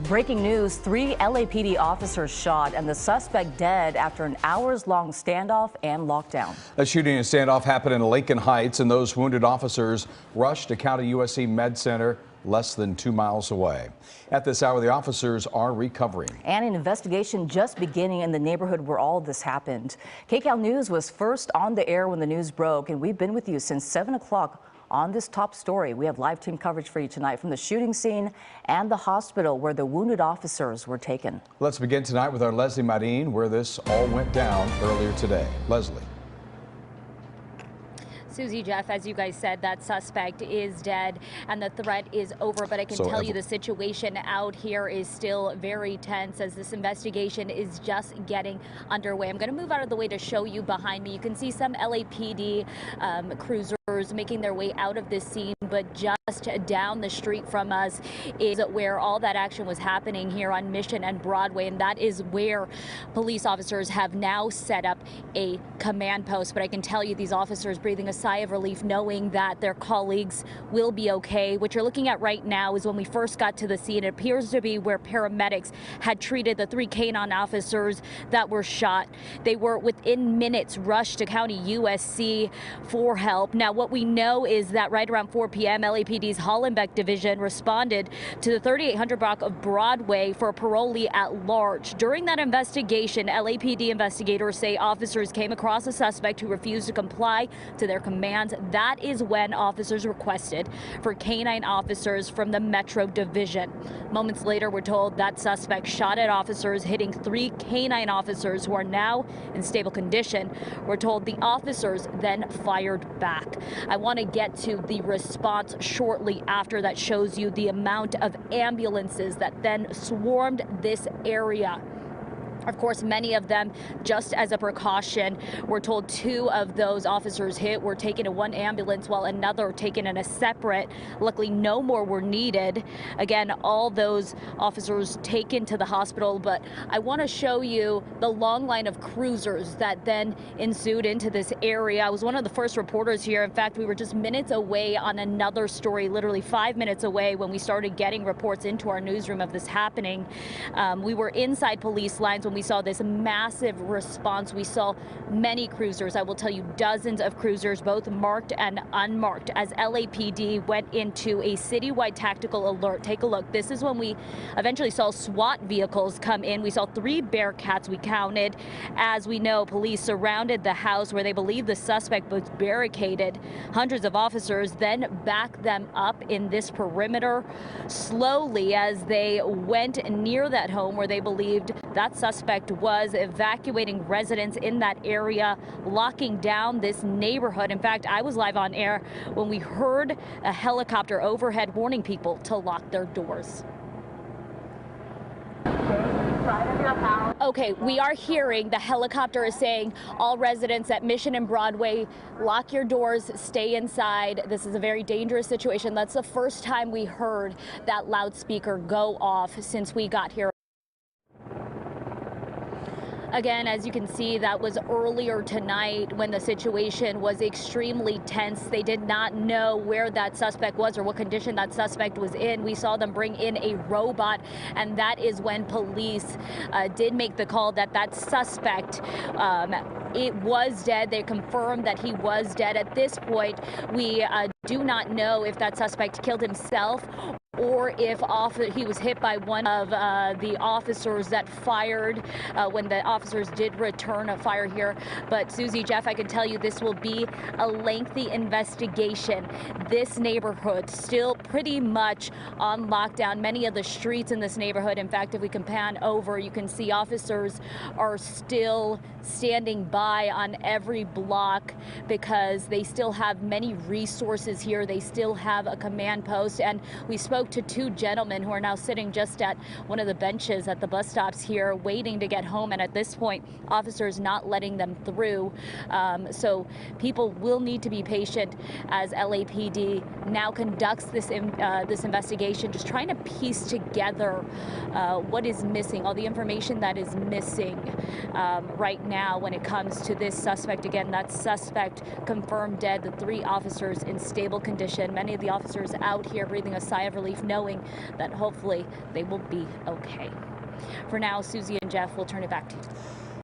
Breaking news, 3 LAPD officers shot and the suspect dead after an hours-long standoff and lockdown. A shooting and standoff happened in Lincoln Heights, and those wounded officers rushed to County USC Med Center less than 2 miles away. At this hour, the officers are recovering. And an investigation just beginning in the neighborhood where all this happened. KCAL News was first on the air when the news broke, and we've been with you since 7 o'clock on this top story. We have live team coverage for you tonight from the shooting scene and the hospital where the wounded officers were taken. Let's begin tonight with our Lesley Marin, where this all went down earlier today. Lesley. Susie, Jeff, as you guys said, that suspect is dead and the threat is over, but I can tell you the situation out here is still very tense as this investigation is just getting underway. I'm going to move out of the way to show you behind me. You can see some LAPD cruisers making their way out of this scene, but just down the street from us is where all that action was happening here on Mission and Broadway, and that is where police officers have now set up a command post. But I can tell you these officers breathing a sigh of relief knowing that their colleagues will be okay. What you're looking at right now is when we first got to the scene. It appears to be where paramedics had treated the 3 canine officers that were shot. They were within minutes rushed to County USC for help. Now, what we know is that right around 4 p.m., LAPD's Hollenbeck division responded to the 3800 block of Broadway for a parolee at large. During that investigation, LAPD investigators say officers came across a suspect who refused to comply to their commands. That is when officers requested for canine officers from the Metro Division. Moments later, we're told that suspect shot at officers, hitting 3 canine officers who are now in stable condition. We're told the officers then fired back. I want to get to the response shortly after that shows you the amount of ambulances that then swarmed this area. Of course, many of them, just as a precaution, we're told 2 of those officers hit were taken in one ambulance while another taken in a separate. Luckily, no more were needed. Again, all those officers taken to the hospital, but I want to show you the long line of cruisers that then ensued into this area. I was one of the first reporters here. In fact, we were just minutes away on another story, literally 5 minutes away when we started getting reports into our newsroom of this happening. We were inside police lines when we saw this massive response. We saw many cruisers. I will tell you dozens of cruisers, both marked and unmarked, as LAPD went into a citywide tactical alert. Take a look. This is when we eventually saw SWAT vehicles come in. We saw 3 Bearcats we counted. As we know, police surrounded the house where they believe the suspect was barricaded. Hundreds of officers then backed them up in this perimeter slowly as they went near that home where they believed that suspect was, evacuating residents in that area, locking down this neighborhood. In fact, I was live on air when we heard a helicopter overhead warning people to lock their doors. Okay, we are hearing the helicopter is saying all residents at Mission and Broadway, lock your doors, stay inside. This is a very dangerous situation. That's the first time we heard that loudspeaker go off since we got here. Again, as you can see, that was earlier tonight when the situation was extremely tense. They did not know where that suspect was or what condition that suspect was in. We saw them bring in a robot, and that is when police did make the call that that suspect it was dead. They confirmed that he was dead. At this point, we do not know if that suspect killed himself or if he was hit by one of the officers that fired when the officers did return a fire here. But Susie, Jeff, I can tell you this will be a lengthy investigation. This neighborhood still pretty much on lockdown. Many of the streets in this neighborhood, in fact, if we can pan over, you can see officers are still standing by on every block because they still have many resources here. They still have a command post, and we spoke to 2 gentlemen who are now sitting just at one of the benches at the bus stops here waiting to get home, and at this point officers not letting them through. So people will need to be patient as LAPD now conducts this investigation, just trying to piece together what is missing, all the information that is missing right now when it comes to this suspect. Again, that suspect confirmed dead, the 3 officers in stable condition. Many of the officers out here breathing a sigh of relief relief knowing that hopefully they will be okay. For now, Susie and Jeff, we'll turn it back to you.